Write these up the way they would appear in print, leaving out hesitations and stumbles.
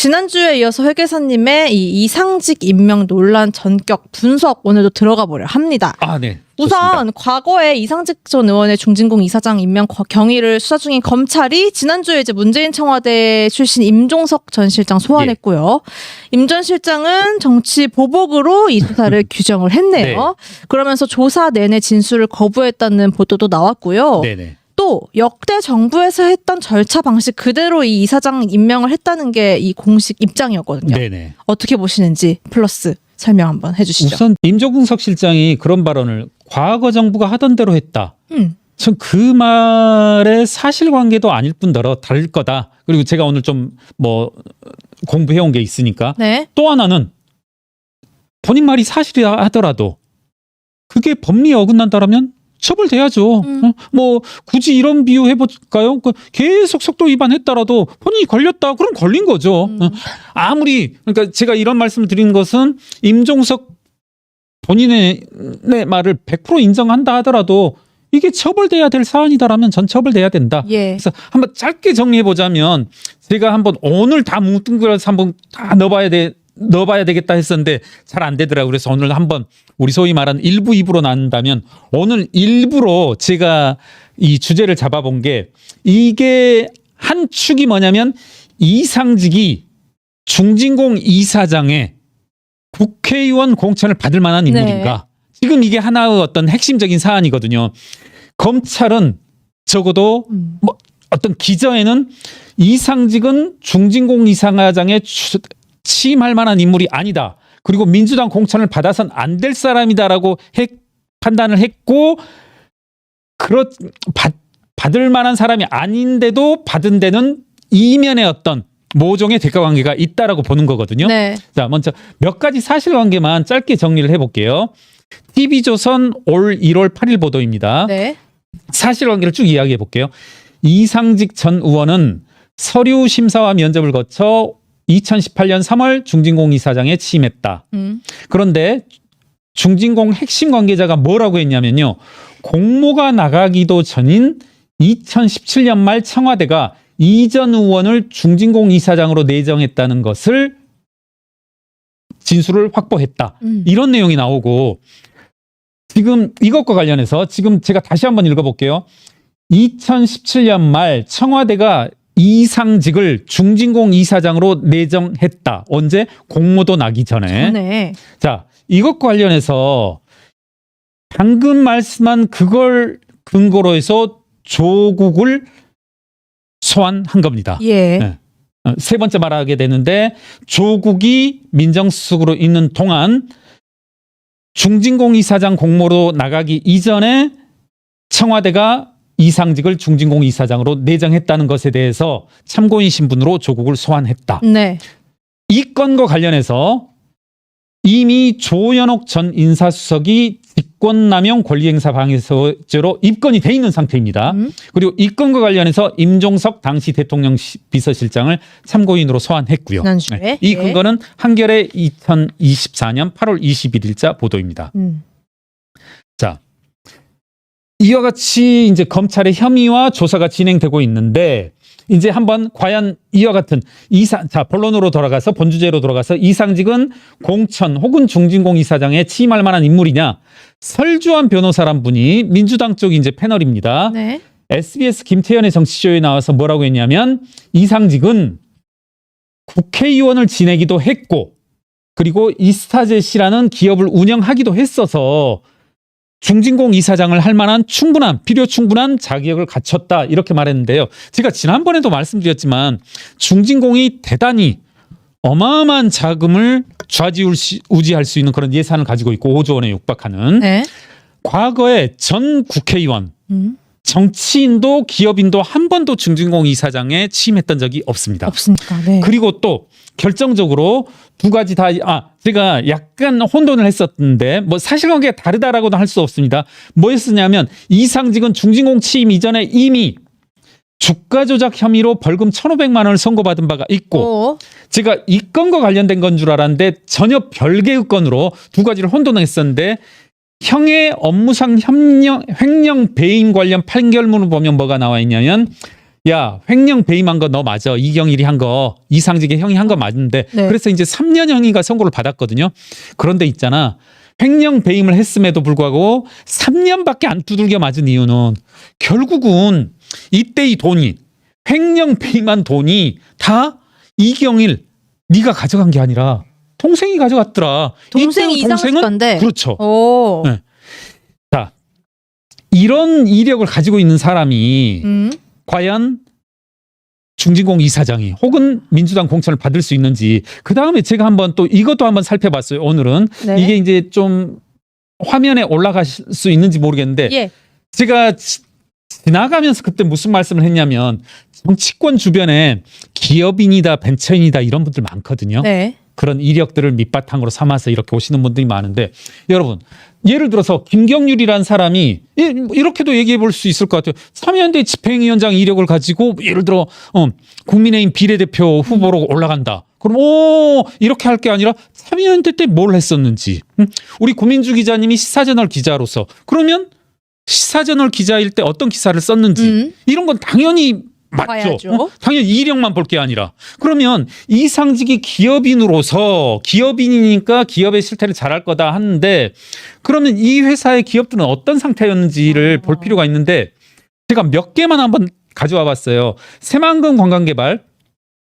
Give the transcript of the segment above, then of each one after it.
지난주에 이어서 회계사님의 이 이상직 임명 논란 전격 분석 오늘도 들어가 보려 합니다. 아, 네. 우선 좋습니다. 과거에 이상직 전 의원의 중진공 이사장 임명 경위를 수사 중인 검찰이 지난주에 이제 문재인 청와대 출신 임종석 전 실장 소환했고요. 임 전 실장은 정치 보복으로 이 수사를 규정을 했네요. 그러면서 조사 내내 진술을 거부했다는 보도도 나왔고요. 네네. 또 역대 정부에서 했던 절차 방식 그대로 이 이사장 임명을 했다는 게 이 공식 입장이었거든요. 네네. 어떻게 보시는지 플러스 설명 한번 해주시죠. 우선 임종석 실장이 그런 발언을 과거 정부가 하던 대로 했다. 전 그 말의 사실관계도 아닐 뿐더러 다를 거다. 그리고 제가 오늘 좀 공부해온 게 있으니까. 네. 또 하나는 본인 말이 사실이라 하더라도 그게 법리에 어긋난다라면 처벌돼야죠. 굳이 이런 비유 해볼까요? 계속 속도 위반했다라도 본인이 걸렸다. 그럼 걸린 거죠. 아무리 그러니까 제가 이런 말씀을 드리는 것은 임종석 본인의 말을 100% 인정한다 하더라도 이게 처벌돼야 될 사안이다라면 전 처벌돼야 된다. 예. 그래서 한번 짧게 정리해 보자면 제가 한번 오늘 다 뭉뚱그려서 한번 다 넣어봐야 되겠다 했었는데 잘 안 되더라고요. 그래서 오늘 한번 우리 소위 말하는 1부, 2부로 나눈다면 오늘 1부로 제가 이 주제를 잡아본 게 이게 한 축이 뭐냐면 이상직이 중진공 이사장의 국회의원 공천을 받을 만한 인물인가. 지금 이게 하나의 어떤 핵심적인 사안이거든요. 검찰은 적어도 어떤 기저에는 이상직은 중진공 이사장의 취임할 만한 인물이 아니다. 그리고 민주당 공천을 받아선 안 될 사람이다라고 판단을 했고 받을 만한 사람이 아닌데도 받은 데는 이면의 어떤 모종의 대가관계가 있다라고 보는 거거든요. 네. 자, 먼저 몇 가지 사실관계만 짧게 정리를 해볼게요. TV조선 올 1월 8일 보도입니다. 네. 사실관계를 쭉 이야기해 볼게요. 이상직 전 의원은 서류 심사와 면접을 거쳐 2018년 3월 중진공 이사장에 취임했다. 그런데 중진공 핵심 관계자가 뭐라고 했냐면요. 공모가 나가기도 전인 2017년 말 청와대가 이 전 의원을 중진공 이사장으로 내정했다는 것을 진술을 확보했다. 이런 내용이 나오고 지금 이것과 관련해서 지금 제가 다시 한번 읽어볼게요. 2017년 말 청와대가 이상직을 중진공 이사장으로 내정했다. 언제? 공모도 나기 전에. 자, 이것과 관련해서 방금 말씀한 그걸 근거로 해서 조국을 소환한 겁니다. 예. 네. 세 번째 말하게 되는데 조국이 민정수석으로 있는 동안 중진공 이사장 공모로 나가기 이전에 청와대가 이상직을 중진공 이사장으로 내정했다는 것에 대해서 참고인 신분으로 조국을 소환했다. 네. 이 건과 관련해서 이미 조현옥 전 인사수석이 직권남용 권리행사 방해죄로 입건이 돼 있는 상태입니다. 그리고 이 건과 관련해서 임종석 당시 대통령 비서실장을 참고인으로 소환했고요. 지난주에. 이 근거는 한겨레 2024년 8월 21일자 보도입니다. 자, 이와 같이 이제 검찰의 혐의와 조사가 진행되고 있는데 이제 한번 과연 이와 같은 본론으로 돌아가서 본주제로 돌아가서 이상직은 공천 혹은 중진공 이사장에 취임할 만한 인물이냐? 설주환 변호사란 분이 민주당 쪽 이제 패널입니다. 네. SBS 김태현의 정치쇼에 나와서 뭐라고 했냐면 이상직은 국회의원을 지내기도 했고 그리고 이스타젯이라는 기업을 운영하기도 했어서 중진공 이사장을 할 만한 필요 충분한 자격을 갖췄다 이렇게 말했는데요. 제가 지난번에도 말씀드렸지만 중진공이 대단히 어마어마한 자금을 좌지우지할 수 있는 그런 예산을 가지고 있고 5조 원에 육박하는 과거에 전 국회의원 정치인도 기업인도 한 번도 중진공 이사장에 취임했던 적이 없습니다. 없습니까? 네. 그리고 또 결정적으로 두 가지 다 제가 약간 혼돈을 했었는데 사실관계가 다르다라고는 할 수 없습니다. 뭐였었냐면 이상직은 중진공 취임 이전에 이미 주가 조작 혐의로 벌금 1,500만 원을 선고받은 바가 있고 제가 이 건과 관련된 건 줄 알았는데 전혀 별개의 건으로 두 가지를 혼돈했었는데 형의 업무상 횡령 배임 관련 판결문을 보면 뭐가 나와 있냐면 야, 횡령 배임한 거 너 맞아. 이경일이 한 거, 이상직의 형이 한 거 맞는데. 네. 그래서 이제 3년형이가 선고를 받았거든요. 그런데 있잖아. 횡령 배임을 했음에도 불구하고 3년밖에 안 두들겨 맞은 이유는 결국은 이때 이 돈이 횡령 배임한 돈이 다 이경일 네가 가져간 게 아니라 동생이 가져갔더라. 동생이 이때 이상직자인데. 그렇죠. 오. 네. 자, 이런 이력을 가지고 있는 사람이 과연 중진공 이사장이 혹은 민주당 공천을 받을 수 있는지 그 다음에 제가 한번 또 이것도 한번 살펴봤어요. 오늘은 네. 이게 이제 좀 화면에 올라갈 수 있는지 모르겠는데 예. 제가 지나가면서 그때 무슨 말씀을 했냐면 정치권 주변에 기업인이다 벤처인이다 이런 분들 많거든요. 네. 그런 이력들을 밑바탕으로 삼아서 이렇게 오시는 분들이 많은데 여러분 예를 들어서 김경률이라는 사람이 이렇게도 얘기해 볼 수 있을 것 같아요. 참여연대 집행위원장 이력을 가지고 예를 들어 국민의힘 비례대표 후보로 올라간다. 그럼 이렇게 할 게 아니라 참여연대 때 뭘 했었는지 우리 구민주 기자님이 시사저널 기자로서 그러면 시사저널 기자일 때 어떤 기사를 썼는지 이런 건 당연히 맞죠. 봐야죠. 당연히 이력만 볼 게 아니라 그러면 이상직이 기업인으로서 기업인이니까 기업의 실태를 잘할 거다 하는데 그러면 이 회사의 기업들은 어떤 상태였는지를 볼 필요가 있는데 제가 몇 개만 한번 가져와 봤어요. 새만금 관광개발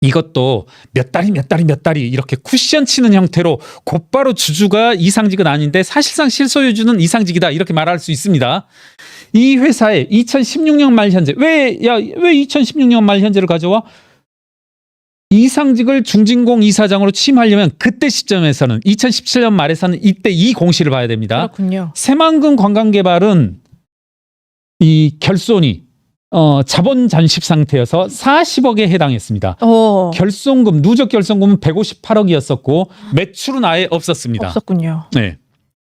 이것도 몇 달이 이렇게 쿠션 치는 형태로 곧바로 주주가 이상직은 아닌데 사실상 실소유주는 이상직이다 이렇게 말할 수 있습니다. 이 회사에 2016년 말 현재 왜 2016년 말 현재를 가져와? 이상직을 중진공 이사장으로 취임하려면 그때 시점에서는 2017년 말에서는 이때 이 공시를 봐야 됩니다. 그렇군요. 새만금 관광개발은 이 결손이 자본 잔식 상태여서 40억에 해당했습니다. 결손금 누적 결손금은 158억이었었고 매출은 아예 없었습니다. 없었군요. 네.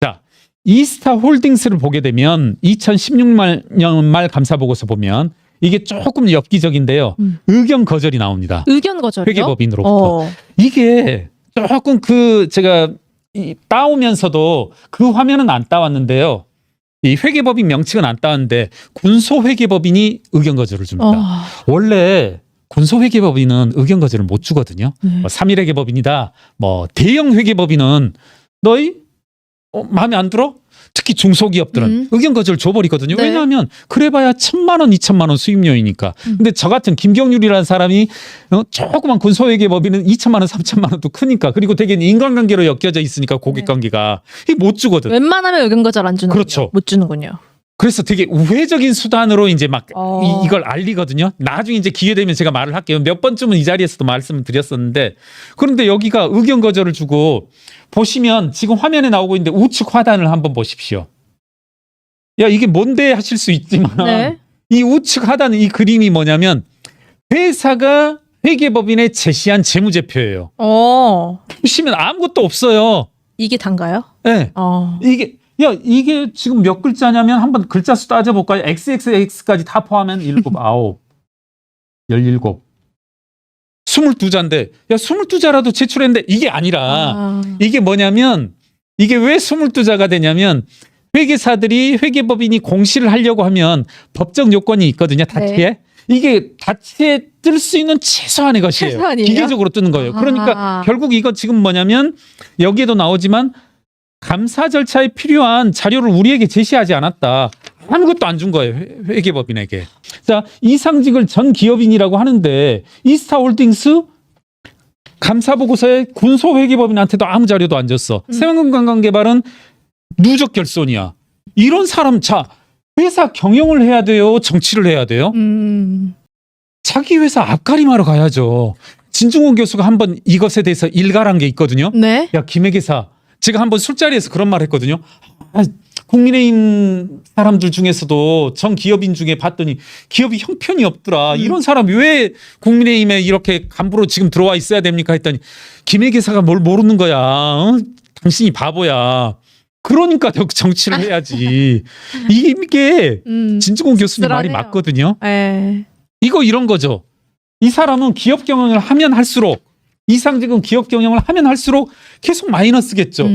자, 이스타 홀딩스를 보게 되면 2016년 말 감사 보고서 보면 이게 조금 엽기적인데요. 의견 거절이 나옵니다. 의견 거절이요? 회계법인으로부터. 이게 조금 제가 따오면서도 그 화면은 안 따왔는데요. 이 회계법인 명칭은 안 따왔는데 군소회계법인이 의견 거절을 줍니다. 원래 군소회계법인은 의견 거절을 못 주거든요. 네. 뭐 3.1회계법인이다. 뭐 대형 회계법인은 너희 마음에 안 들어? 특히 중소기업들은 의견 거절 줘버리거든요. 네. 왜냐하면 그래봐야 1,000만 원, 2,000만 원 수입료이니까. 근데 저 같은 김경률이라는 사람이 조그만 군소회계법인은 2,000만 원, 3,000만 원도 크니까 그리고 되게 인간관계로 엮여져 있으니까 고객관계가 이게 못 주거든. 웬만하면 의견 거절 안 주는군요. 그렇죠. 못 주는군요. 그래서 되게 우회적인 수단으로 이제 막 이걸 알리거든요. 나중에 이제 기회 되면 제가 말을 할게요. 몇 번쯤은 이 자리에서도 말씀을 드렸었는데 그런데 여기가 의견 거절을 주고 보시면 지금 화면에 나오고 있는데 우측 하단을 한번 보십시오. 야 이게 뭔데 하실 수 있지만 네. 이 우측 하단 이 그림이 뭐냐면 회사가 회계법인에 제시한 재무제표예요. 보시면 아무것도 없어요. 이게 단가요? 네. 이게 지금 몇 글자냐면 한번 글자 수 따져볼까요? XXX까지 다 포함하면 7, 9, 17. 22자인데 야 22자라도 제출했는데 이게 아니라 이게 뭐냐면 이게 왜 22자가 되냐면 회계사들이 회계법인이 공시를 하려고 하면 법적 요건이 있거든요. 다치에. 네. 이게 다치에 뜰 수 있는 최소한의 것이에요. 최소한이에요? 기계적으로 뜨는 거예요. 그러니까 결국 이거 지금 뭐냐면 여기에도 나오지만 감사 절차에 필요한 자료를 우리에게 제시하지 않았다. 아무것도 안 준 거예요. 회계법인에게. 자, 이상직을 전 기업인이라고 하는데 이스타홀딩스 감사보고서에 군소회계법인한테도 아무 자료도 안 줬어. 새만금관광개발은 누적 결손이야. 이런 사람 회사 경영을 해야 돼요? 정치를 해야 돼요? 자기 회사 앞가림하러 가야죠. 진중권 교수가 한번 이것에 대해서 일갈한 게 있거든요. 네. 야 김회계사 제가 한번 술자리에서 그런 말 했거든요. 국민의힘 사람들 중에서도 전 기업인 중에 봤더니 기업이 형편이 없더라. 이런 사람이 왜 국민의힘에 이렇게 간부로 지금 들어와 있어야 됩니까? 했더니 김회계사가 뭘 모르는 거야. 당신이 바보야. 그러니까 정치를 해야지. 이게 진중권 교수님 말이 맞거든요. 이거 이런 거죠. 이 사람은 기업 경영을 하면 할수록 이상직은 기업 경영을 하면 할수록 계속 마이너스겠죠.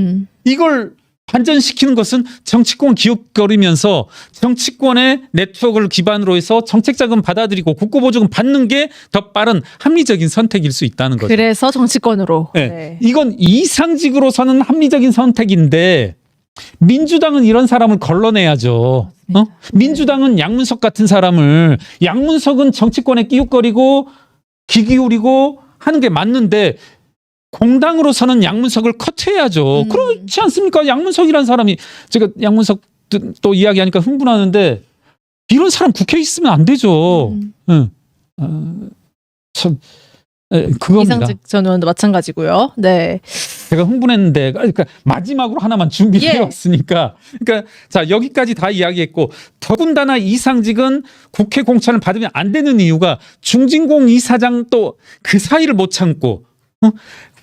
이걸 반전시키는 것은 정치권 기웃거리면서 정치권의 네트워크를 기반으로 해서 정책 자금 받아들이고 국고 보조금 받는 게 더 빠른 합리적인 선택일 수 있다는 거죠. 그래서 정치권으로. 네. 네. 이건 이상직으로서는 합리적인 선택인데 민주당은 이런 사람을 걸러내야죠. 민주당은 양문석 같은 사람을 양문석은 정치권에 끼웃거리고 귀 기울이고 하는 게 맞는데 공당으로서는 양문석을 커트해야죠. 그렇지 않습니까? 양문석이라는 사람이 제가 양문석 또 이야기하니까 흥분하는데 이런 사람 국회에 있으면 안 되죠. 응. 참 그겁니다. 이상직 전 의원도 마찬가지고요. 네. 제가 흥분했는데 그러니까 마지막으로 하나만 준비해 왔으니까 그러니까 자 여기까지 다 이야기했고 더군다나 이상직은 국회 공천을 받으면 안 되는 이유가 중진공 이사장 또 그 사이를 못 참고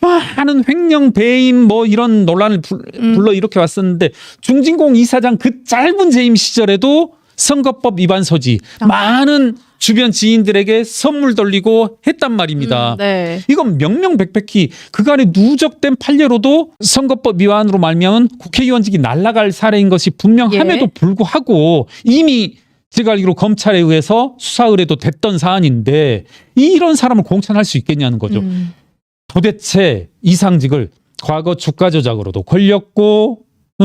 많은 횡령 배임 뭐 이런 논란을 불러 일으켜 왔었는데 중진공 이사장 그 짧은 재임 시절에도 선거법 위반 소지 많은 주변 지인들에게 선물 돌리고 했단 말입니다. 네. 이건 명명백백히 그간의 누적된 판례로도 선거법 위반으로 말미암은 국회의원직이 날아갈 사례인 것이 분명함에도 불구하고 이미 제가 알기로 검찰에 의해서 수사 의뢰도 됐던 사안인데 이런 사람을 공천할 수 있겠냐는 거죠. 도대체 이상직을 과거 주가 조작으로도 걸렸고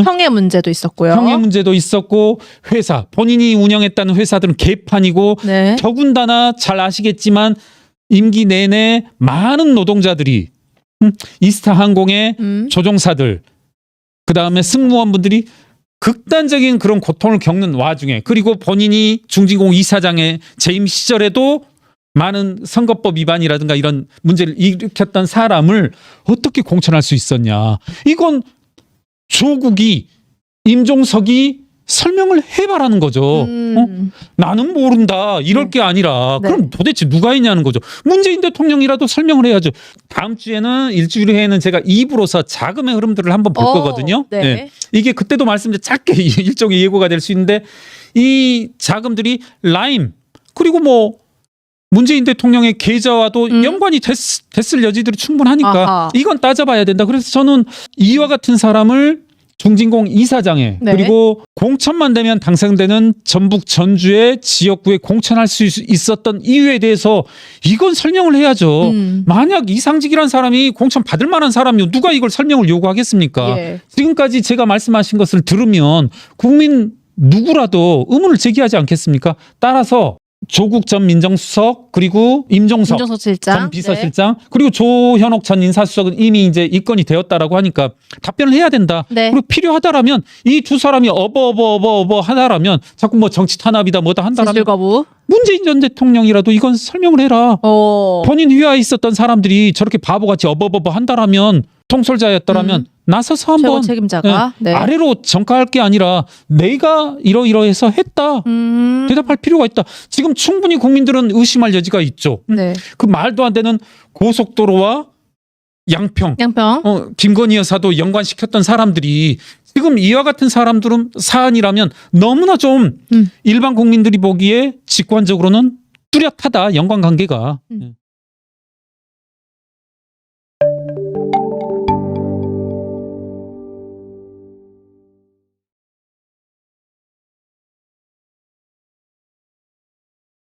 형의 문제도 있었고요. 형의 문제도 있었고 회사 본인이 운영했다는 회사들은 개판이고 네. 더군다나 잘 아시겠지만 임기 내내 많은 노동자들이 이스타항공의 조종사들 그다음에 승무원분들이 극단적인 그런 고통을 겪는 와중에 그리고 본인이 중진공 이사장의 재임 시절에도 많은 선거법 위반이라든가 이런 문제를 일으켰던 사람을 어떻게 공천할 수 있었냐. 이건 조국이 임종석이 설명을 해봐라는 거죠. 나는 모른다 이럴 게 아니라 그럼 도대체 누가 했냐는 거죠. 문재인 대통령이라도 설명을 해야죠. 다음 주에는 일주일 후에는 제가 2부로서 자금의 흐름들을 한번 볼 거거든요. 네. 네. 이게 그때도 말씀드린 짧게 일종의 예고가 될 수 있는데 이 자금들이 라임 그리고 뭐 문재인 대통령의 계좌와도 연관이 됐을 여지들이 충분하니까 아하. 이건 따져봐야 된다. 그래서 저는 이와 같은 사람을 중진공 이사장에 네. 그리고 공천만 되면 당선되는 전북 전주의 지역구에 공천할 수 있었던 이유에 대해서 이건 설명을 해야죠. 만약 이상직이라는 사람이 공천 받을 만한 사람이면 누가 이걸 설명을 요구하겠습니까? 예. 지금까지 제가 말씀하신 것을 들으면 국민 누구라도 의문을 제기하지 않겠습니까? 따라서 조국 전 민정수석 그리고 임종석 실장. 전 비서실장 그리고 조현옥 전 인사수석은 이미 이제 입건이 되었다라고 하니까 답변을 해야 된다. 네. 그리고 필요하다라면 이 두 사람이 어버 하다라면 자꾸 뭐 정치 탄압이다 뭐다 한다라면 진실 거부. 문재인 전 대통령이라도 이건 설명을 해라. 본인 휘하에 있었던 사람들이 저렇게 바보같이 어버버버 한다라면 통솔자였더라면 나서서 최고 한번 책임자가. 네. 아래로 전가할 게 아니라 내가 이러이러해서 했다. 대답할 필요가 있다. 지금 충분히 국민들은 의심할 여지가 있죠. 네. 그 말도 안 되는 고속도로와 양평, 김건희 여사도 연관시켰던 사람들이 지금 이와 같은 사안이라면 너무나 좀 일반 국민들이 보기에 직관적으로는 뚜렷하다. 연관관계가.